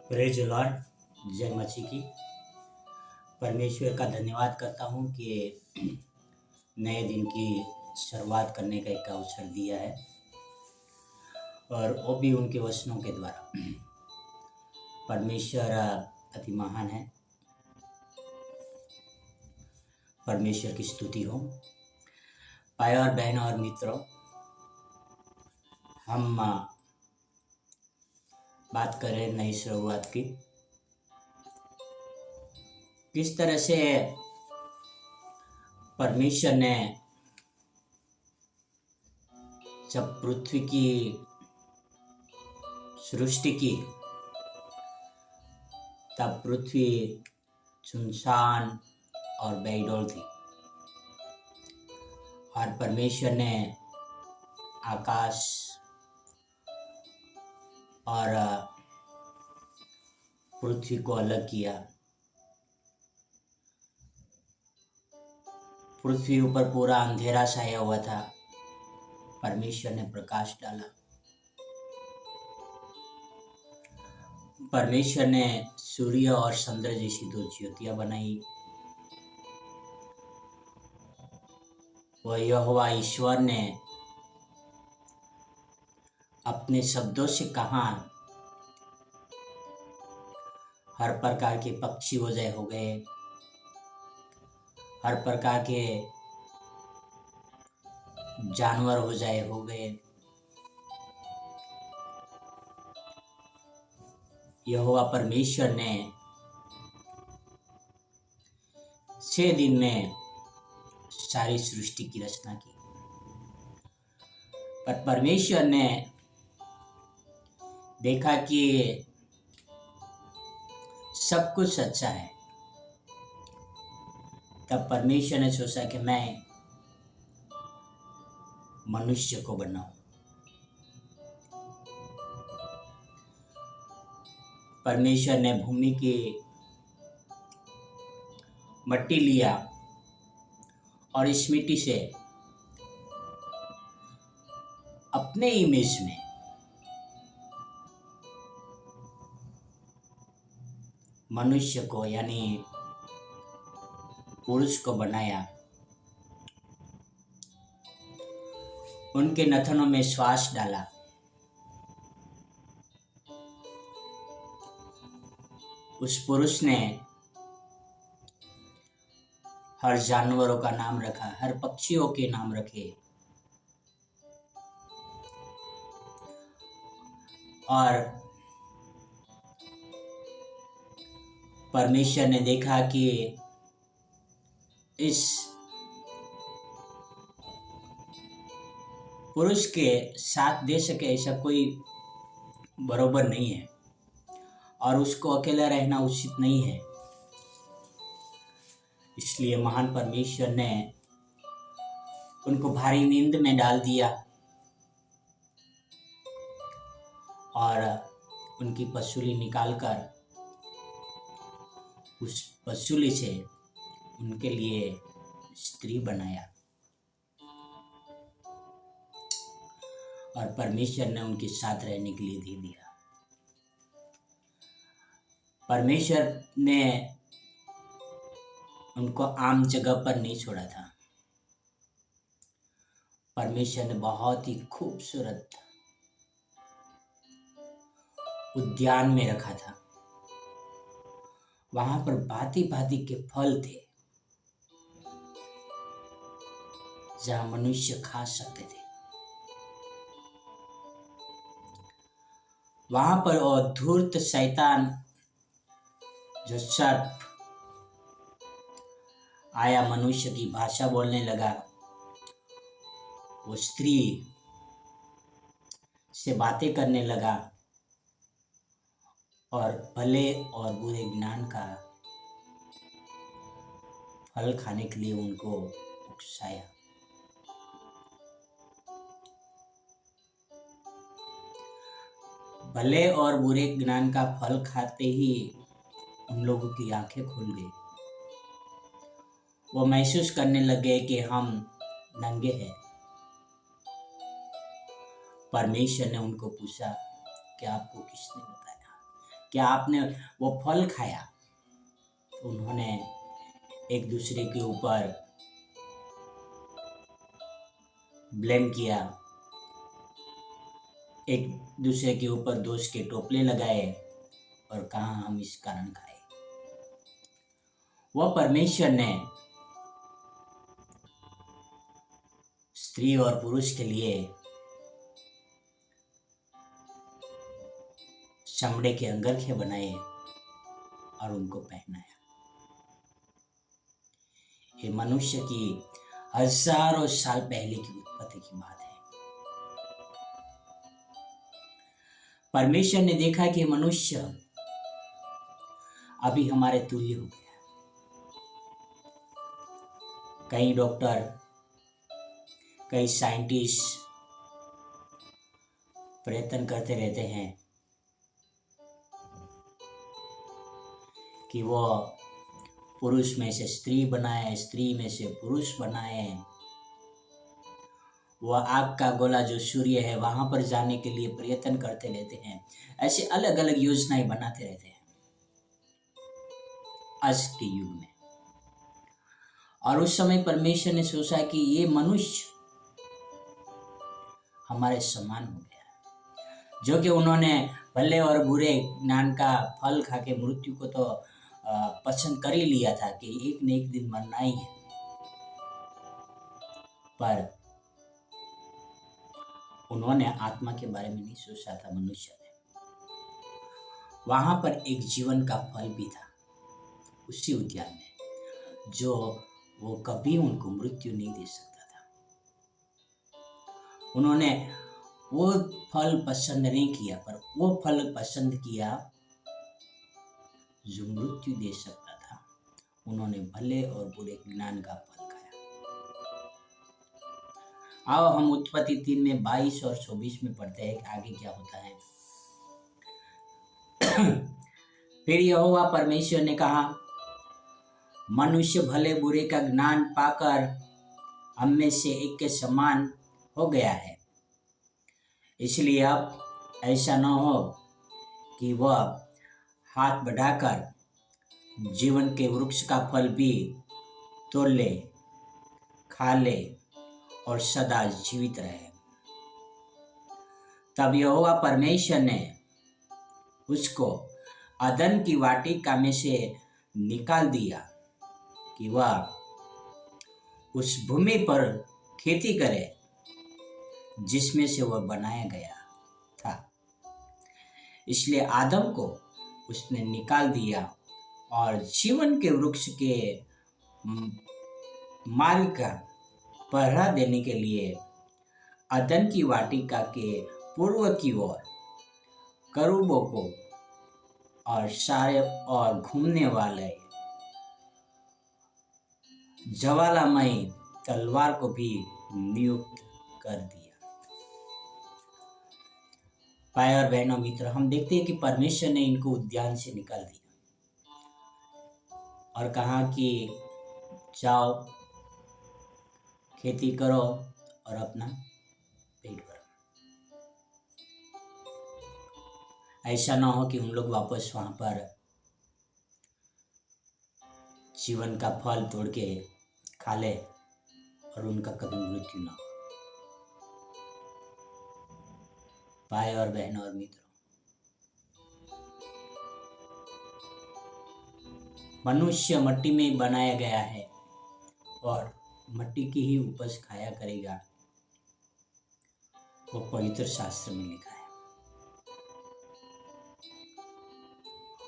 Praise Lord. जय मसीह की। परमेश्वर का धन्यवाद करता हूँ कि नए दिन की शुरुआत करने का एक अवसर दिया है और वो भी उनके वचनों के द्वारा। परमेश्वर अति महान है। परमेश्वर की स्तुति हो। भाई और बहनों और मित्रों, हम बात करें नई शुरुआत की। किस तरह से परमेश्वर ने जब पृथ्वी की सृष्टि की तब पृथ्वी सुनसान और बेडौल थी और परमेश्वर ने आकाश और पृथ्वी को अलग किया। पृथ्वी ऊपर पूरा अंधेरा छाया हुआ था। परमेश्वर ने प्रकाश डाला। परमेश्वर ने सूर्य और चंद्र जैसी दो ज्योतियां बनाई। वह यहोवा ईश्वर ने अपने शब्दों से कहा, हर प्रकार के पक्षी उदय हो गए, हर प्रकार के जानवर हो गए। यहोवा परमेश्वर ने 6 दिन में सारी सृष्टि की रचना की। पर परमेश्वर ने देखा कि सब कुछ अच्छा है। तब परमेश्वर ने सोचा कि मैं मनुष्य को बनाऊं। परमेश्वर ने भूमि की मट्टी लिया और इस मिट्टी से अपने इमेज में मनुष्य को यानी पुरुष को बनाया। उनके नथनों में श्वास डाला। उस पुरुष ने हर जानवरों का नाम रखा, हर पक्षियों के नाम रखे और परमेश्वर ने देखा कि इस पुरुष के साथ दे सके ऐसा कोई बरोबर नहीं है और उसको अकेला रहना उचित नहीं है। इसलिए महान परमेश्वर ने उनको भारी नींद में डाल दिया और उनकी पसूली निकालकर उस पसूली से उनके लिए स्त्री बनाया और परमेश्वर ने उनके साथ रहने के लिए दे दिया। परमेश्वर ने उनको आम जगह पर नहीं छोड़ा था। परमेश्वर ने बहुत ही खूबसूरत उद्यान में रखा था। वहां पर भांति भांति के फल थे जहां मनुष्य खा सकते थे। वहां पर वो धूर्त शैतान जो सर्प आया, मनुष्य की भाषा बोलने लगा। वो स्त्री से बातें करने लगा और भले और बुरे ज्ञान का फल खाने के लिए उनको उकसाया। भले और बुरे ज्ञान का फल खाते ही उन लोगों की आंखें खुल गई। वो महसूस करने लगे कि हम नंगे हैं। परमेश्वर ने उनको पूछा कि आपको किसने बताया क्या आपने वो फल खाया? तो उन्होंने एक दूसरे के ऊपर ब्लेम किया, एक दूसरे के ऊपर दोष के टोपले लगाए और कहा हम इस कारण खाए। वह परमेश्वर ने स्त्री और पुरुष के लिए चमड़े के अंगरखे बनाए और उनको पहनाया। ये मनुष्य की हजारों साल पहले की उत्पत्ति की बात है। परमेश्वर ने देखा कि मनुष्य अभी हमारे तुल्य हो गया। कई डॉक्टर, कई साइंटिस्ट प्रयत्न करते रहते हैं कि वो पुरुष में से स्त्री बनाए, स्त्री में से पुरुष बनाए। वह आग का गोला जो सूर्य है वहां पर जाने के लिए प्रयत्न करते रहते हैं। ऐसे अलग अलग योजनाएं बनाते रहते हैं आज के युग में। और उस समय परमेश्वर ने सोचा कि ये मनुष्य हमारे समान हो गया, जो कि उन्होंने भले और बुरे ज्ञान का फल खा के मृत्यु को तो पसंद कर ही लिया था कि एक न एक दिन मरना ही है। पर उन्होंने आत्मा के बारे में नहीं सोचा था मनुष्य ने। वहां पर एक जीवन का फल भी था उसी उद्यान में, जो वो कभी उनको मृत्यु नहीं दे सकता था। उन्होंने वो फल पसंद नहीं किया, पर वो फल पसंद किया जो मृत्यु दे सकता था। उन्होंने भले और बुरे ज्ञान का फल खाया। आओ हम उत्पत्ति 3 में 22 और 24 में पढ़ते हैं कि आगे क्या होता है। फिर यहोवा परमेश्वर ने कहा, मनुष्य भले बुरे का ज्ञान पाकर हम में से एक के समान हो गया है, इसलिए अब ऐसा न हो कि वह हाथ बढ़ाकर जीवन के वृक्ष का फल भी तोड़ ले, खा ले और सदा जीवित रहे। तब यहोवा परमेश्वर ने उसको अदन की वाटिका में से निकाल दिया कि वह उस भूमि पर खेती करे जिसमें से वह बनाया गया था। इसलिए आदम को उसने निकाल दिया और जीवन के वृक्ष के मार्ग का पहरा देने के लिए अदन की वाटिका के पूर्व की ओर करूबों को और सारे और घूमने वाले ज्वालामयी तलवार को भी नियुक्त कर दिया। भाई और बहनों मित्र, हम देखते हैं कि परमेश्वर ने इनको उद्यान से निकाल दिया और कहा कि जाओ खेती करो और अपना पेट भरो। ऐसा ना हो कि उन लोग वापस वहां पर जीवन का फल तोड़ के खा ले और उनका कभी मृत्यु ना हो। भाई और बहनों और मित्रों, मनुष्य मिट्टी में बनाया गया है और मिट्टी की ही उपज खाया करेगा, वो पवित्र शास्त्र में लिखा है।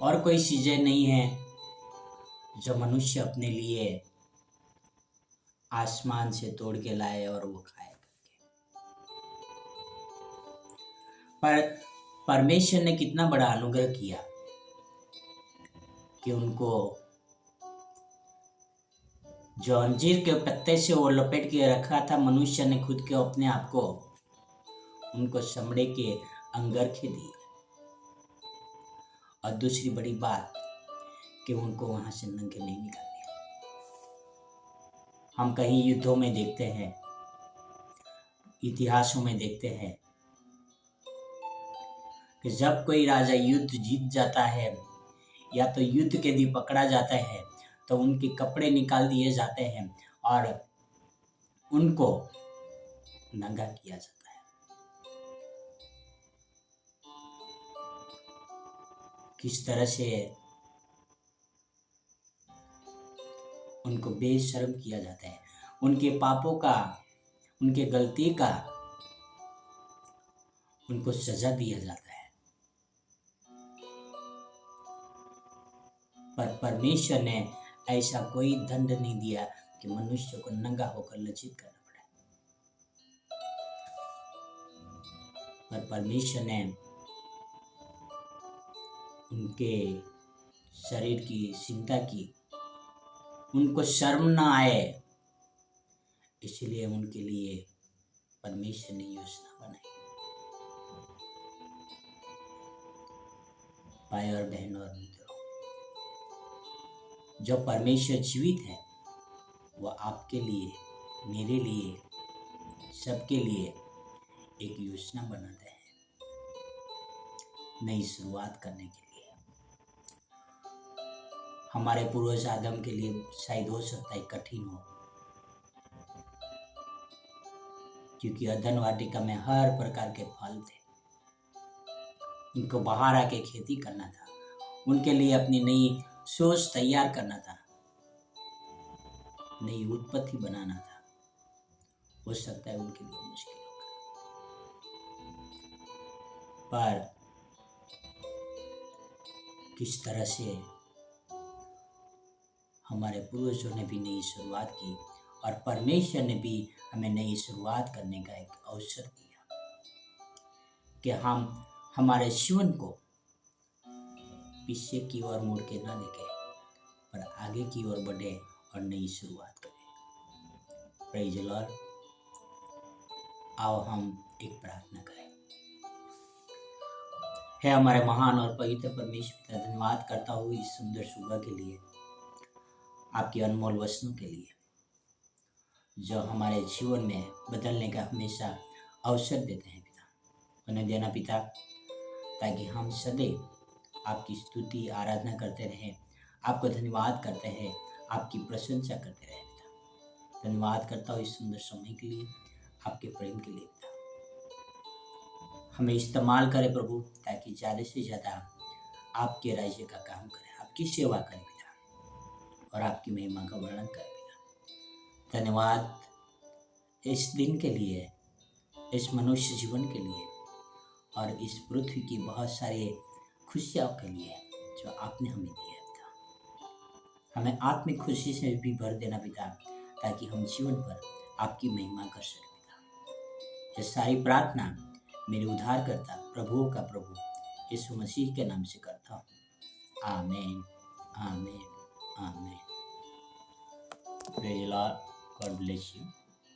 और कोई चीजें नहीं है जो मनुष्य अपने लिए आसमान से तोड़ के लाए और वो खाए करके। पर परमेश्वर ने कितना बड़ा अनुग्रह किया कि उनको जो अंजीर के पत्ते से वो लपेट के रखा था, मनुष्य ने खुद के अपने आप को उनको चमड़े के अंगरखे दिए। और दूसरी बड़ी बात कि उनको वहां से नंगे नहीं निकाल दिया। हम कहीं युद्धों में देखते हैं, इतिहासों में देखते हैं कि जब कोई राजा युद्ध जीत जाता है या तो युद्ध के लिए पकड़ा जाता है तो उनके कपड़े निकाल दिए जाते हैं और उनको नंगा किया जाता है। किस तरह से उनको बेशर्म किया जाता है, उनके पापों का, उनके गलती का उनको सजा दिया जाता है। पर परमेश्वर ने ऐसा कोई दंड नहीं दिया कि मनुष्य को नंगा होकर लज्जित करना पड़े। पर परमेश्वर ने उनके शरीर की चिंता की, उनको शर्म न आए, इसलिए उनके लिए परमेश्वर ने योजना बनाई। भाई और बहनों और मित्रों, जो परमेश्वर जीवित है वह आपके लिए, मेरे लिए, सबके लिए एक योजना बनाता है नई शुरुआत करने के लिए। हमारे पूर्वज आदम के लिए शायद हो सकता है कठिन हो, क्योंकि अदन वाटिका में हर प्रकार के फल थे। उनको बाहर आके खेती करना था, उनके लिए अपनी नई सोच तैयार करना था, नई उत्पत्ति बनाना था। हो सकता है उनके लिए मुश्किल होगा, पर किस तरह से हमारे पूर्वजों ने भी नई शुरुआत की और परमेश्वर ने भी हमें नई शुरुआत करने का एक अवसर दिया कि हम हमारे जीवन को पीछे की ओर मुड़ के ना देखें, पर आगे की ओर बढ़े और नई शुरुआत करें। Praise the Lord. आओ हम एक प्रार्थना करें। हे हमारे महान और पवित्र परमेश्वर, धन्यवाद करता हूँ इस सुंदर सुबह के लिए, आपके अनमोल वचनों के लिए, जो हमारे जीवन में बदलने का हमेशा अवसर देते हैं पिता। उन्हें देना पिता, ताकि हम सदैव आपकी स्तुति आराधना करते रहें, आपको धन्यवाद करते हैं, आपकी प्रशंसा करते रहें पिता। धन्यवाद करता हूँ इस सुंदर समय के लिए, आपके प्रेम के लिए पिता। हमें इस्तेमाल करें प्रभु, ताकि ज़्यादा से ज़्यादा आपके राज्य का काम करें, आपकी सेवा करें पिता, और आपकी महिमा का वर्णन करें पिता। धन्यवाद इस दिन के लिए, इस मनुष्य जीवन के लिए, और इस पृथ्वी की बहुत सारे खुशियों के लिए जो आपने हमें दिया है पिता। हमें आत्मिक खुशी से भी भर देना पिता, ताकि हम जीवन भर आपकी महिमा कर सकें पिता। ये सारी प्रार्थना मेरे उद्धारकर्ता प्रभुओं का प्रभु यीशु मसीह के नाम से करता हूँ। आमीन, आमीन, आमीन। Praise the Lord. God bless you.